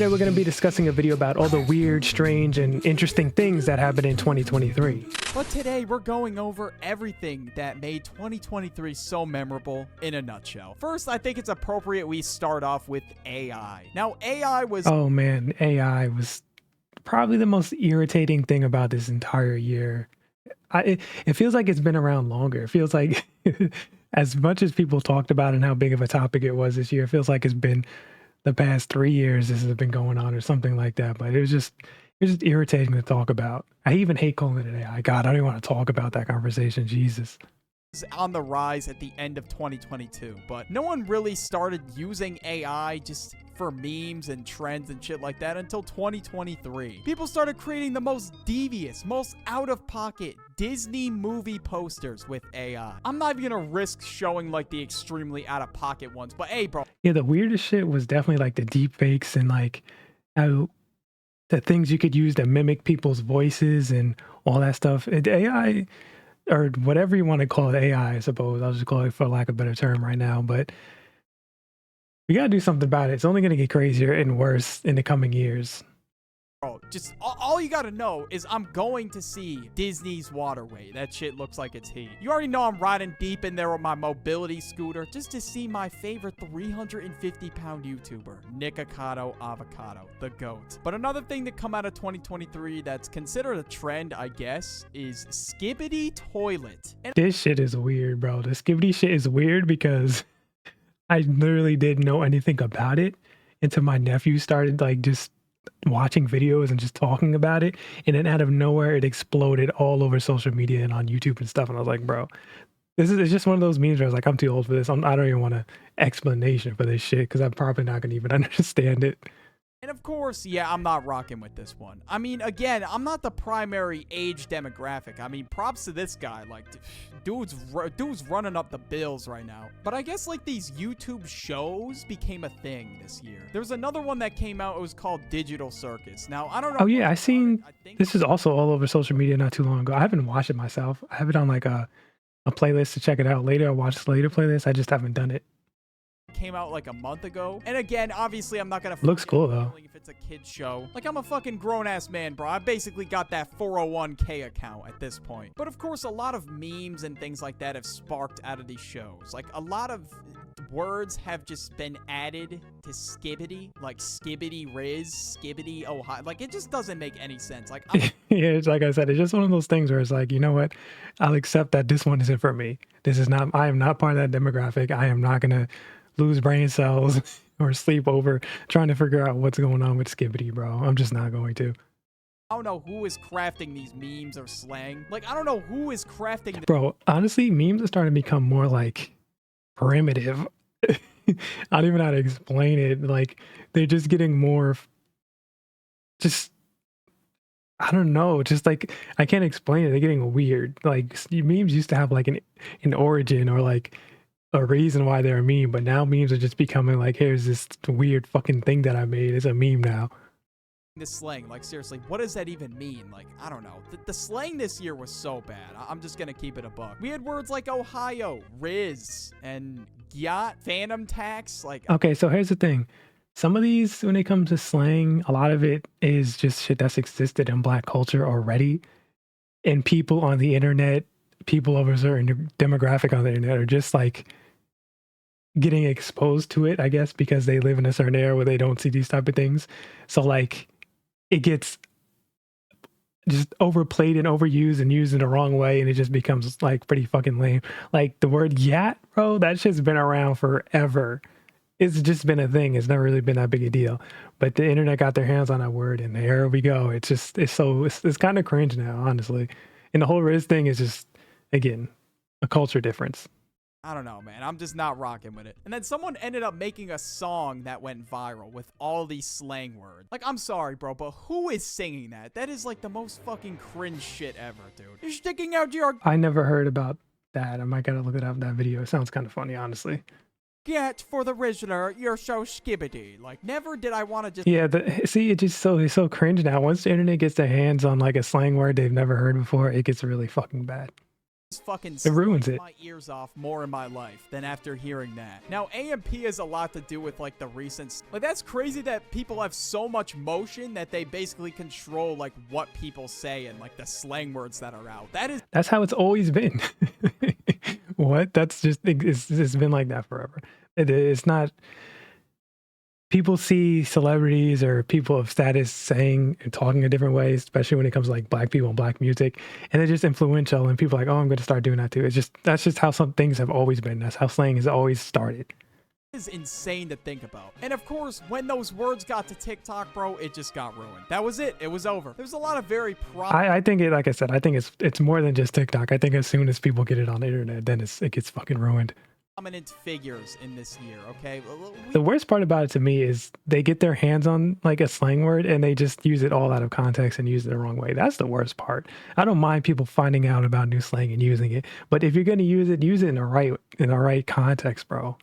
today we're going to be discussing a video about all the weird, strange, and interesting things that happened in 2023. But today we're going over everything that made 2023 so memorable in a nutshell. First, I think it's appropriate we start off with AI. Now, AI was... Oh man, AI was probably the most irritating thing about this entire year. It feels like it's been around longer. It feels like as much as people talked about and how big of a topic it was this year, it feels like it's been the past 3 years this has been going on or something like that. But it was just irritating to talk about. I even hate calling it AI. God, I don't even want to talk about that conversation. Jesus. On the rise at the end of 2022, but no one really started using AI just for memes and trends and shit like that until 2023. People started creating the most devious, most out-of-pocket Disney movie posters with AI. I'm not even gonna risk showing like the extremely out-of-pocket ones, but hey, bro. Yeah, the weirdest shit was definitely like the deep fakes and like how the things you could use to mimic people's voices and all that stuff. AI, or whatever you want to call it, AI, I suppose. I'll just call it for lack of a better term right now. But we got to do something about it. It's only going to get crazier and worse in the coming years. Bro, just all you gotta know is I'm going to see Disney's Waterway. That shit looks like it's heat. You already know I'm riding deep in there with my mobility scooter just to see my favorite 350-pound YouTuber, Nikocado Avocado, the GOAT. But another thing that come out of 2023 that's considered a trend, I guess, is Skibidi Toilet. And this shit is weird, bro. The Skibidi shit is weird because I literally didn't know anything about it until my nephew started like just watching videos and just talking about it, and then out of nowhere it exploded all over social media and on YouTube and stuff, and I was like, bro, it's just one of those memes where I was like, I'm too old for this. I don't even want an explanation for this shit because I'm probably not gonna even understand it. And of course, yeah, I'm not rocking with this one. I mean, again, I'm not the primary age demographic. I mean, props to this guy. Like, dude's running up the bills right now. But I guess, like, these YouTube shows became a thing this year. There was another one that came out. It was called Digital Circus. Now, I don't know. Oh, yeah, I seen... This is also all over social media not too long ago. I haven't watched it myself. I have it on, like, a playlist to check it out later. I'll watch the later playlist. I just haven't done it. Came out like a month ago, and again, obviously I'm not gonna looks cool though if it's a kid's show. Like, I'm a fucking grown-ass man, bro. I basically got that 401k account at this point. But of course, a lot of memes and things like that have sparked out of these shows. Like, a lot of words have just been added to Skibidi, like Skibidi Riz, Skibidi Ohio. Like, it just doesn't make any sense. Like, yeah, it's like I said, it's just one of those things where it's like, you know what, I'll accept that this one isn't for me. This is not, I am not part of that demographic. I am not gonna lose brain cells or sleep over trying to figure out what's going on with Skibidi, bro. I'm just not going to. I don't know who is crafting these memes or slang. Like, I don't know who is crafting this. Bro, honestly, memes are starting to become more like primitive. I don't even know how to explain it. Like, they're just getting more just, I don't know, just like, I can't explain it. They're getting weird. Like, memes used to have like an origin or like a reason why they're a meme, but now memes are just becoming like, here's this weird fucking thing that I made. It's a meme now. This slang, like, seriously, what does that even mean? Like, I don't know. The slang this year was so bad. I'm just gonna keep it a buck. We had words like Ohio, Riz, and Yacht, Phantom Tax. Like, okay, so here's the thing. Some of these, when it comes to slang, a lot of it is just shit that's existed in Black culture already. And people on the internet, people of a certain demographic on the internet are just like getting exposed to it, I guess, because they live in a certain era where they don't see these type of things. So like it gets just overplayed and overused and used in the wrong way, and it just becomes like pretty fucking lame. Like the word yat, bro, that shit's been around forever. It's just been a thing. It's never really been that big a deal. But the internet got their hands on that word, and there we go. It's just, it's kind of cringe now, honestly. And the whole Riz thing is just, again, a culture difference. I don't know, man. I'm just not rocking with it. And then someone ended up making a song that went viral with all these slang words. Like, I'm sorry, bro, but who is singing that? That is like the most fucking cringe shit ever, dude. You're sticking out your... I never heard about that. I might gotta look it up, that video. It sounds kind of funny, honestly. Get for the Rizzler, you're so Skibidi. Like, never did I want to just... Yeah, see, it's so cringe now. Once the internet gets their hands on like a slang word they've never heard before, it gets really fucking bad. fucking It ruins it. my ears off more in my life than after hearing that. Now, AMP has a lot to do with like the recent, like that's crazy that people have so much motion that they basically control like what people say and like the slang words that are out. That's how it's always been. What? That's just, it's been like that forever. It's not, people see celebrities or people of status saying and talking a different way, especially when it comes to like black people and black music, and they're just influential and people are like, oh, I'm going to start doing that too. It's just, that's just how some things have always been. That's how slang has always started. Is insane to think about. And of course, when those words got to TikTok, bro, it just got ruined. That was it. It was over. There's a lot of very I think it, like I said, I think it's more than just TikTok. I think as soon as people get it on the internet, then it gets fucking ruined. Prominent figures in this year, okay? The worst part about it to me is they get their hands on like a slang word and they just use it all out of context and use it the wrong way. That's the worst part. I don't mind people finding out about new slang and using it, but if you're going to use it in the right context, bro.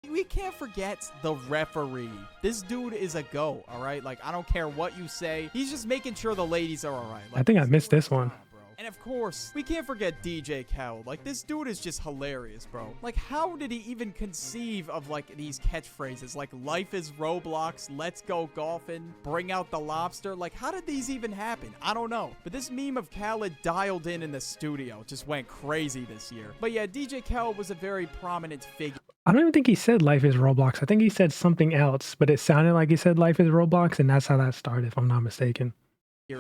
We can't forget the referee. This dude is a GOAT, all right? Like, I don't care what you say. He's just making sure the ladies are all right. Like, I think I missed this one. And of course, we can't forget DJ Khaled. Like, this dude is just hilarious, bro. Like, how did he even conceive of, like, these catchphrases? Like, life is Roblox, let's go golfing, bring out the lobster. Like, how did these even happen? I don't know. But this meme of Khaled dialed in the studio just went crazy this year. But yeah, DJ Khaled was a very prominent figure. I don't even think he said life is Roblox. I think he said something else, but it sounded like he said life is Roblox, and that's how that started, if I'm not mistaken.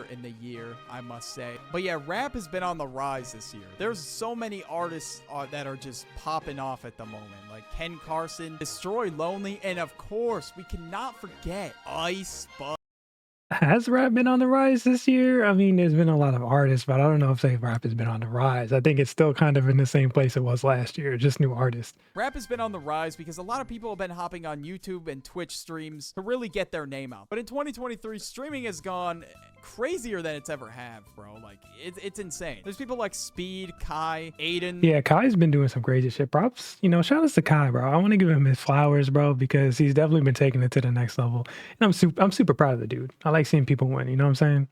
In the year, I must say. But yeah, rap has been on the rise this year. There's so many artists that are just popping off at the moment, like Ken Carson, Destroy Lonely, and of course, we cannot forget Ice Spice. Has rap been on the rise this year? I mean, there's been a lot of artists, but I don't know if say rap has been on the rise. I think it's still kind of in the same place it was last year, just new artists. Rap has been on the rise because a lot of people have been hopping on YouTube and Twitch streams to really get their name out. But in 2023, streaming has gone crazier than it's ever have, bro. Like, it's insane. There's people like Speed, Kai, Aiden. Yeah, Kai's been doing some crazy shit. Props, shout out to Kai, bro. I want to give him his flowers, bro, because he's definitely been taking it to the next level. And I'm super proud of the dude. I like seeing people win, you know what I'm saying?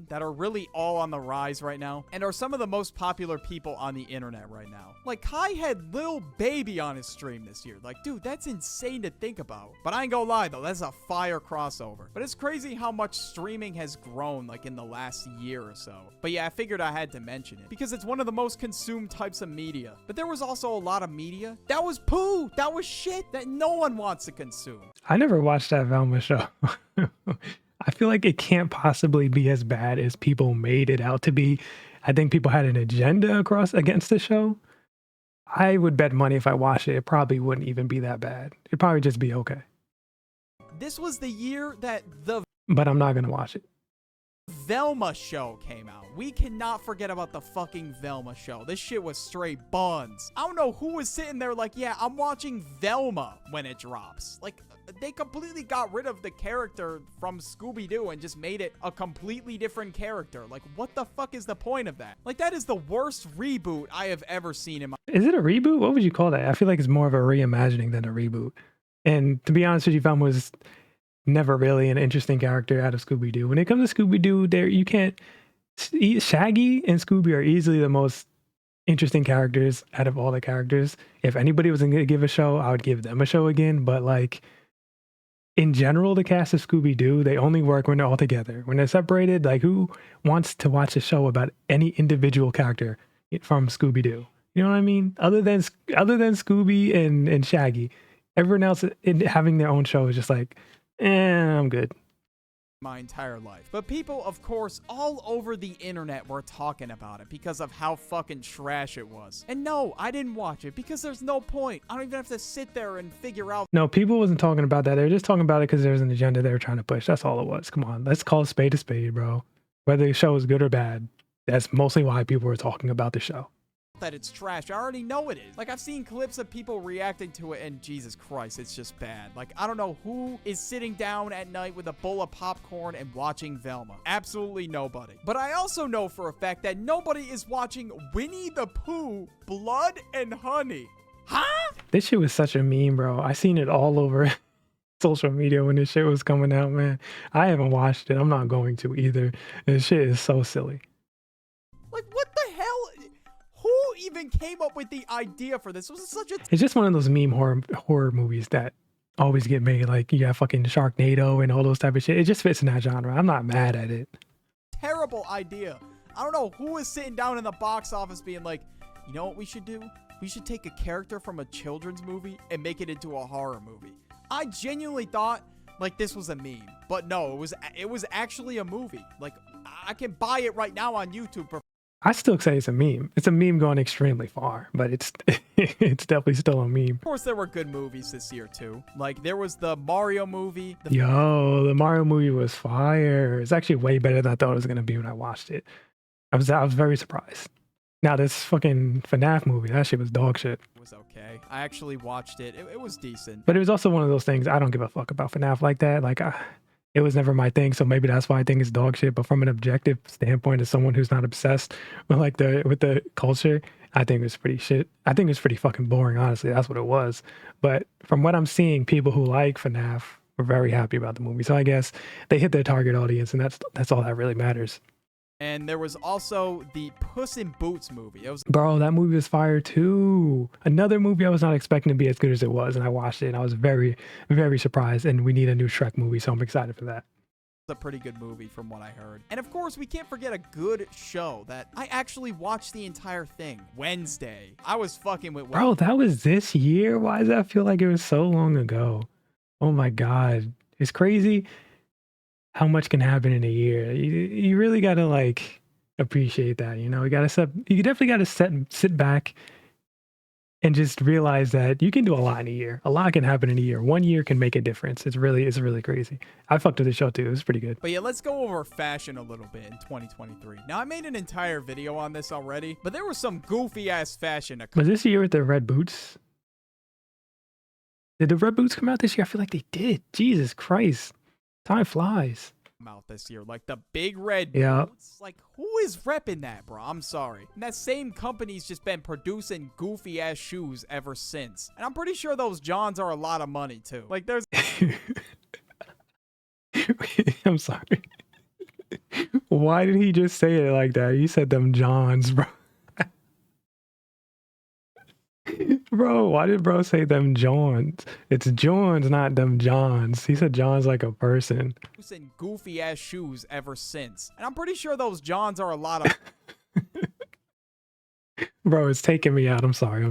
That are really all on the rise right now and are some of the most popular people on the internet right now. Like, Kai had Lil Baby on his stream this year. Like, dude, that's insane to think about. But I ain't gonna lie, though, that's a fire crossover. But it's crazy how much streaming has grown, like, in the last year or so. But yeah, I figured I had to mention it because it's one of the most consumed types of media. But there was also a lot of media that was poo, that was shit that no one wants to consume. I never watched that Velma show. I feel like it can't possibly be as bad as people made it out to be. I think people had an agenda against the show. I would bet money if I watched it, it probably wouldn't even be that bad. It'd probably just be okay. This was the year that but I'm not going to watch it. Velma show came out. We cannot forget about the fucking Velma show. This shit was straight buns. I don't know who was sitting there like, yeah, I'm watching Velma when it drops. Like, they completely got rid of the character from Scooby-Doo and just made it a completely different character. Like, what the fuck is the point of that? Like, that is the worst reboot I have ever seen in my... Is it a reboot? What would you call that? I feel like it's more of a reimagining than a reboot. And to be honest with you, Velma was never really an interesting character out of Scooby-Doo. When it comes to Scooby-Doo, you can't... Shaggy and Scooby are easily the most interesting characters out of all the characters. If anybody was going to give a show, I would give them a show again. But like, in general, the cast of Scooby-Doo, they only work when they're all together. When they're separated, like, who wants to watch a show about any individual character from Scooby-Doo? You know what I mean? Other than Scooby and Shaggy, everyone else having their own show is just like, I'm good. My entire life. But people, of course, all over the internet were talking about it because of how fucking trash it was. And no, I didn't watch it because there's no point. I don't even have to sit there and figure out. No, people wasn't talking about that. They were just talking about it because there's an agenda they were trying to push. That's all it was. Come on, let's call a spade, bro. Whether the show is good or bad, that's mostly why people were talking about the show. That it's trash. I already know it is. Like, I've seen clips of people reacting to it and Jesus Christ, it's just bad. Like, I don't know who is sitting down at night with a bowl of popcorn and watching Velma. Absolutely nobody. But I also know for a fact that nobody is watching Winnie the Pooh, Blood and Honey. Huh? This shit was such a meme, bro. I seen it all over social media when this shit was coming out, man. I haven't watched it. I'm not going to either. This shit is so silly. Like, what the hell? Who even came up with the idea for this? It was such a It's just one of those meme horror movies that always get made. Like you have fucking Sharknado and all those type of shit. It just fits in that genre. I'm not mad at it. terrible idea. I don't know who is sitting down in the box office being like, you know what we should do? We should take a character from a children's movie and make it into a horror movie. I genuinely thought like this was a meme, but no, it was actually a movie. Like I can buy it right now on YouTube for I still say it's a meme. It's a meme going extremely far, but it's it's definitely still a meme. Of course, there were good movies this year too. Like there was the Mario movie. Yo, the Mario movie was fire. It's actually way better than I thought it was gonna be when I watched it. I was very surprised. Now this fucking FNAF movie, that shit was dog shit. It was okay. I actually watched it. It was decent. But it was also one of those things. I don't give a fuck about FNAF like that. Like it was never my thing, so maybe that's why I think it's dog shit. But from an objective standpoint, as someone who's not obsessed with like with the culture, I think it was pretty shit. I think it was pretty fucking boring, honestly. That's what it was. But from what I'm seeing, people who like FNAF were very happy about the movie. So I guess they hit their target audience, and that's all that really matters. And there was also the Puss in Boots movie. It was Bro, that movie was fire too. Another movie I was not expecting to be as good as it was, and I watched it and I was very, very surprised. And we need a new Shrek movie, so I'm excited for that. a pretty good movie from what I heard. And of course, we can't forget a good show that I actually watched the entire thing. Wednesday. I was fucking with Bro, that was this year? Why does that feel like it was so long ago? Oh my God. It's crazy how much can happen in a year. You really gotta like appreciate that, you know? You definitely gotta sit back and just realize that you can do a lot in a year. A lot can happen in a year. 1 year can make a difference. It's really crazy. I fucked with the show too. It was pretty good. But yeah, let's go over fashion a little bit in 2023. Now, I made an entire video on this already, but there was some goofy ass fashion. Was this the year with the red boots? Did the red boots come out this year? I feel like they did. Jesus Christ. Time flies. Out this year, like the big red Yeah. boots. Like, who is repping that, bro? I'm sorry. And that same company's just been producing goofy ass shoes ever since. And I'm pretty sure those Johns are a lot of money too. Like, there's I'm sorry. Why did he just say it like that? He said them Johns, bro. Bro, why did bro say them Johns? It's Johns, not them Johns. He said Johns like a person. producing goofy ass shoes ever since. And I'm pretty sure those Johns are a lot of Bro, it's taking me out. I'm sorry.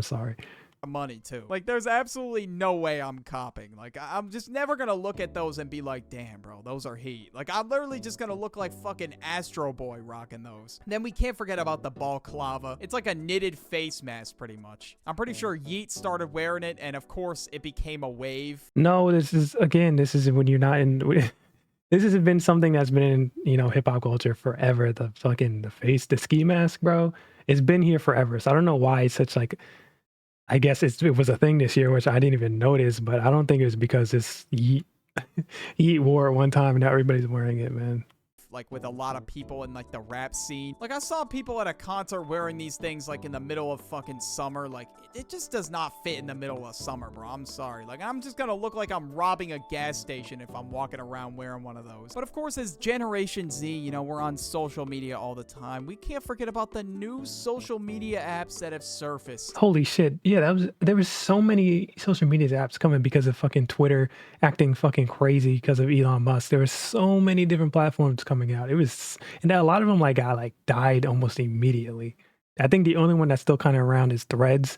money too. Like, there's absolutely no way I'm copying. Like, I'm just never gonna look at those and be like, damn, bro, those are heat. Like, I'm literally just gonna look like fucking Astro Boy rocking those. Then we can't forget about the balaclava. It's like a knitted face mask, pretty much. I'm pretty sure Yeet started wearing it, and of course, it became a wave. No, this is when you're not in. This has been something that's been in, hip hop culture forever. The ski mask, bro. It's been here forever. So I don't know why it's such like. I guess it was a thing this year, which I didn't even notice, but I don't think it was because it's Yeet wore it one time and now everybody's wearing it, man. Like, with a lot of people in like the rap scene. Like, I saw people at a concert wearing these things like in the middle of fucking summer. Like, it just does not fit in the middle of summer, bro. I'm sorry. Like, I'm just gonna look like I'm robbing a gas station if I'm walking around wearing one of those. But of course, as Generation Z, we're on social media all the time. We can't forget about the new social media apps that have surfaced. Holy shit. Yeah, there was so many social media apps coming because of fucking Twitter acting fucking crazy because of Elon Musk. There were so many different platforms coming out. And a lot of them died almost immediately. I think the only one that's still kind of around is Threads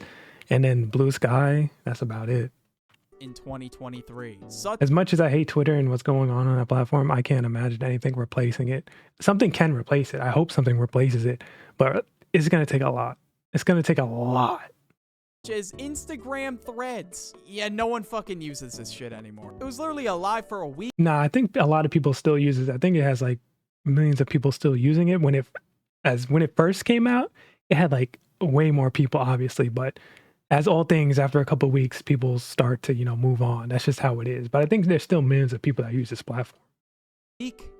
and then Blue Sky. That's about it. In 2023. As much as I hate Twitter and what's going on that platform, I can't imagine anything replacing it. Something can replace it. I hope something replaces it, but it's going to take a lot. It's going to take a lot. Is Instagram Threads. Yeah, no one fucking uses this shit anymore. It was literally alive for a week. Nah, I think a lot of people still use it. I think it has like millions of people still using it. When it first came out, it had like way more people, obviously, but as all things, after a couple of weeks, people start to, move on. That's just how it is. But I think there's still millions of people that use this platform.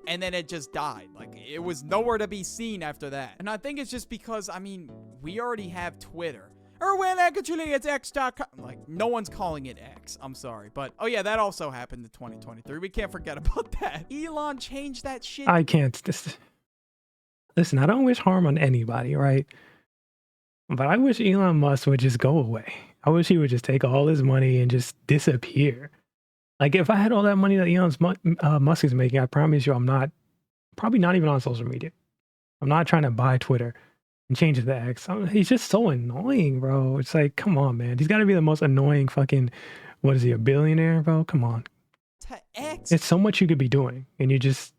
And then it just died. Like, it was nowhere to be seen after that. And I think it's just because, we already have Twitter. Or well, actually, it's X.com. Like, no one's calling it X. I'm sorry. But, oh yeah, that also happened in 2023. We can't forget about that. Elon changed that shit. I can't. Listen, I don't wish harm on anybody, right? But I wish Elon Musk would just go away. I wish he would just take all his money and just disappear. Like if I had all that money that Musk is making, I promise you, probably not even on social media. I'm not trying to buy Twitter and change it to X. He's just so annoying, bro. It's like, come on, man. He's got to be the most annoying fucking. What is he, a billionaire, bro? Come on. To X. It's so much you could be doing, and you're just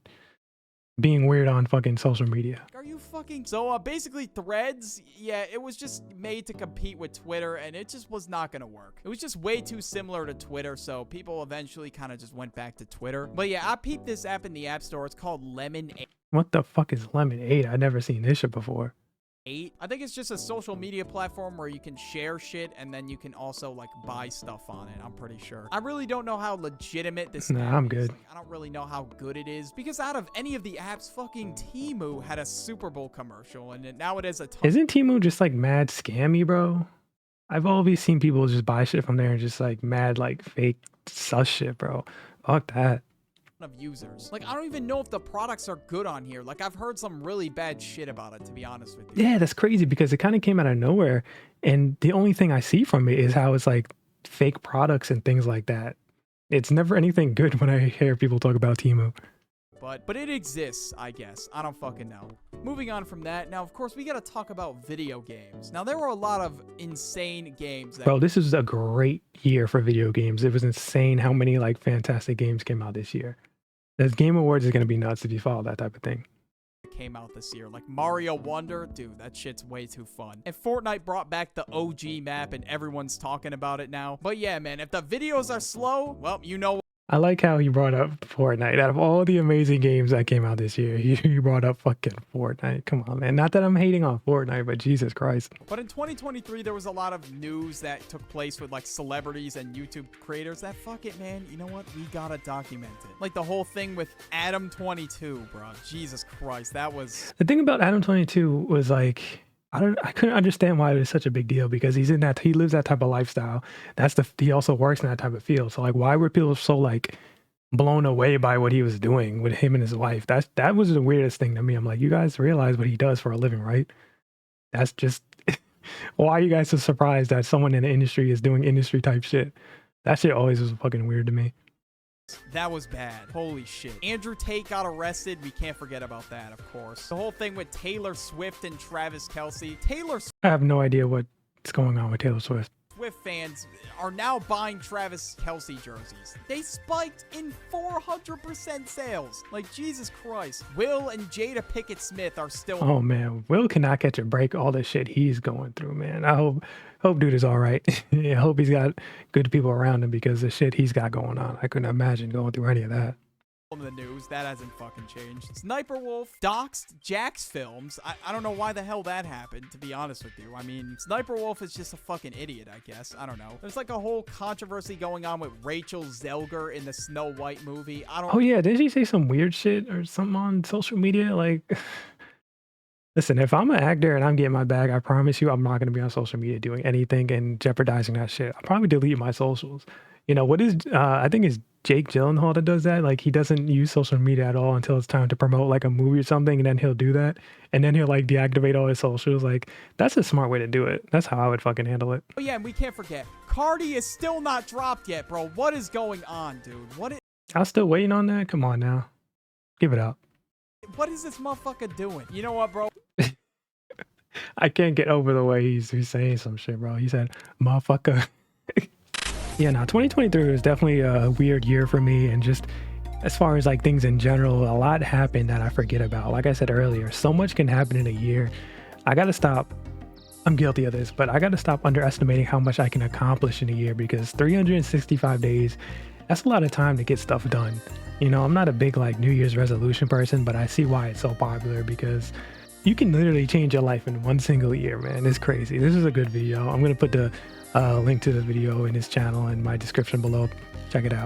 being weird on fucking social media. Are you fucking... So, basically, Threads, yeah, it was just made to compete with Twitter, and it just was not gonna work. It was just way too similar to Twitter, so people eventually kind of just went back to Twitter. But yeah, I peeped this app in the App Store. It's called Lemon8. What the fuck is Lemon8? I've never seen this shit before. I think it's just a social media platform where you can share shit and then you can also like buy stuff on it. I'm pretty sure. I really don't know how legitimate this app I'm is. good. Like, I don't really know how good it is because out of any of the apps, fucking Temu had a Super Bowl commercial and now it has a ton. Isn't Temu just like mad scammy, bro? I've always seen people just buy shit from there and just like mad like fake sus shit, bro. Fuck that. Of users. Like, I don't even know if the products are good on here. Like, I've heard some really bad shit about it, to be honest with you. Yeah, that's crazy because it kind of came out of nowhere. And the only thing I see from it is how it's like fake products and things like that. It's never anything good when I hear people talk about Temu. But it exists, I guess. I don't fucking know. Moving on from that, now, of course, we gotta talk about video games. Now, there were a lot of insane games that... Bro, this is a great year for video games. It was insane how many, like, fantastic games came out this year. The Game Awards is going to be nuts if you follow that type of thing. Came out this year. Like Mario Wonder, dude, that shit's way too fun. And Fortnite brought back the OG map and everyone's talking about it now. But yeah, man, if the videos are slow, well, you know. I like how you brought up Fortnite. Out of all the amazing games that came out this year, you brought up fucking Fortnite. Come on, man. Not that I'm hating on Fortnite, but Jesus Christ. But in 2023, there was a lot of news that took place with like celebrities and YouTube creators that fuck it, man. You know what? We gotta document it. Like the whole thing with Adam22, bro. Jesus Christ. That was... The thing about Adam22 was like... I couldn't understand why it was such a big deal because he lives that type of lifestyle. He also works in that type of field. So like, why were people so like blown away by what he was doing with him and his wife? That was the weirdest thing to me. I'm like, you guys realize what he does for a living, right? That's just why are you guys so surprised that someone in the industry is doing industry type shit? That shit always was fucking weird to me. That was bad. Holy shit. Andrew Tate got arrested. We can't forget about that, of course. The whole thing with Taylor Swift and Travis Kelce. I have no idea what's going on with Taylor Swift. Swift fans are now buying Travis Kelce jerseys. They spiked in 400% sales. Like, Jesus Christ. Will and Jada Pinkett Smith are still... Oh, man. Will cannot catch a break. All the shit he's going through, man. I hope dude is all right. I hope he's got good people around him because the shit he's got going on. I couldn't imagine going through any of that. In the news, that hasn't fucking changed. Sniper Wolf doxed Jax Films. I don't know why the hell that happened, to be honest with you. I mean, Sniper Wolf is just a fucking idiot, I guess. I don't know. There's like a whole controversy going on with Rachel Zelger in the Snow White movie. Oh yeah, did she say some weird shit or something on social media? Like, listen, if I'm an actor and I'm getting my bag, I promise you I'm not going to be on social media doing anything and jeopardizing that shit. I'll probably delete my socials. You know, I think it's Jake Gyllenhaal that does that. Like, he doesn't use social media at all until it's time to promote like a movie or something, and then he'll do that, and then he'll like deactivate all his socials. Like, that's a smart way to do it. That's how I would fucking handle it. Oh yeah, and we can't forget, Cardi is still not dropped yet, bro. What is going on, dude? I'm still waiting on that. Come on now, give it up. What is this motherfucker doing? You know what, bro? I can't get over the way he's saying some shit, bro. He said, motherfucker. Yeah, no, 2023 was definitely a weird year for me. And just as far as like things in general, a lot happened that I forget about. Like I said earlier, so much can happen in a year. I got to stop. I'm guilty of this, but I got to stop underestimating how much I can accomplish in a year because 365 days, that's a lot of time to get stuff done. You know, I'm not a big like New Year's resolution person, but I see why it's so popular because you can literally change your life in one single year, man. It's crazy. This is a good video. I'm going to put the link to the video in his channel in my description below. Check it out.